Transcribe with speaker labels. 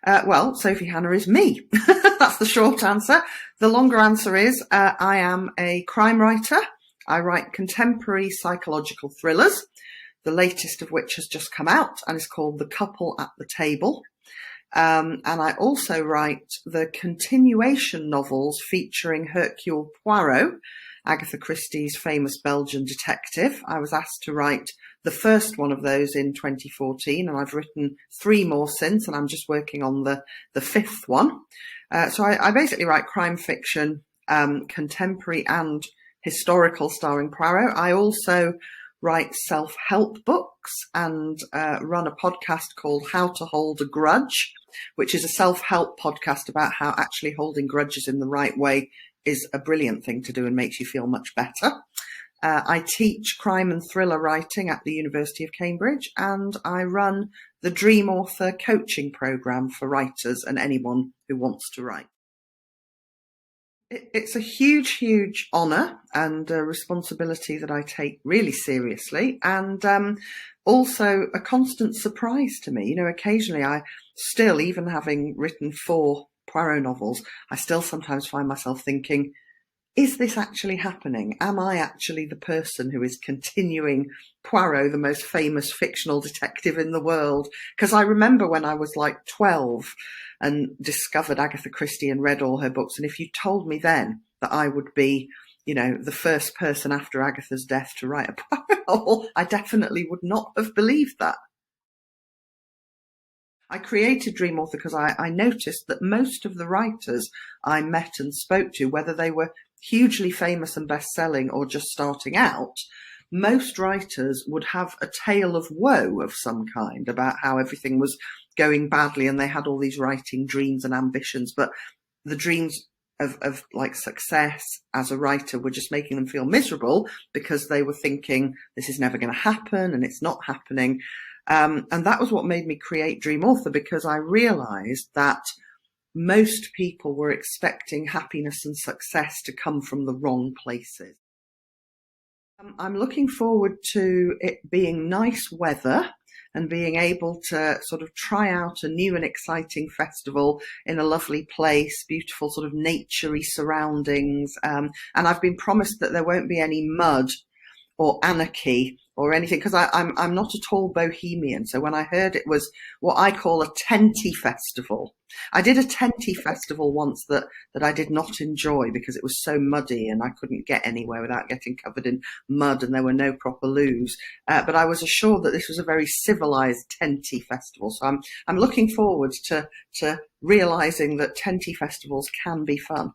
Speaker 1: Well, Sophie Hannah is me. That's the short answer. The longer answer is I am a crime writer. I write contemporary psychological thrillers, the latest of which has just come out and is called The Couple at the Table. And I also write the continuation novels featuring Hercule Poirot, Agatha Christie's famous Belgian detective. I was asked to write the first one of those in 2014, and I've written 3 more since, and I'm just working on the 5th one. So I basically write crime fiction, contemporary and historical starring Poirot. I also write self-help books and run a podcast called How to Hold a Grudge, which is a self-help podcast about how actually holding grudges in the right way is a brilliant thing to do and makes you feel much better. I teach crime and thriller writing at the University of Cambridge, and I run the Dream Author coaching program for writers and anyone who wants to write. It's a huge, huge honour and a responsibility that I take really seriously, and also a constant surprise to me. You know, occasionally I still, even having written 4 Poirot novels, I still sometimes find myself thinking, is this actually happening? Am I actually the person who is continuing Poirot, the most famous fictional detective in the world? Because I remember when I was like 12 and discovered Agatha Christie and read all her books, and if you told me then that I would be, you know, the first person after Agatha's death to write a Poirot novel, I definitely would not have believed that. I created Dream Author because I noticed that most of the writers I met and spoke to, whether they were hugely famous and best-selling or just starting out, most writers would have a tale of woe of some kind about how everything was going badly and they had all these writing dreams and ambitions, but the dreams of like success as a writer were just making them feel miserable because they were thinking this is never going to happen and it's not happening. And that was what made me create Dream Author, because I realized that most people were expecting happiness and success to come from the wrong places. I'm looking forward to it being nice weather and being able to sort of try out a new and exciting festival in a lovely place, beautiful sort of naturey surroundings. And I've been promised that there won't be any mud or anarchy or anything, because I'm not at all bohemian. So when I heard it was what I call a tenty festival, I did a tenty festival once that I did not enjoy because it was so muddy and I couldn't get anywhere without getting covered in mud and there were no proper loos. But I was assured that this was a very civilized tenty festival. So I'm looking forward to realizing that tenty festivals can be fun.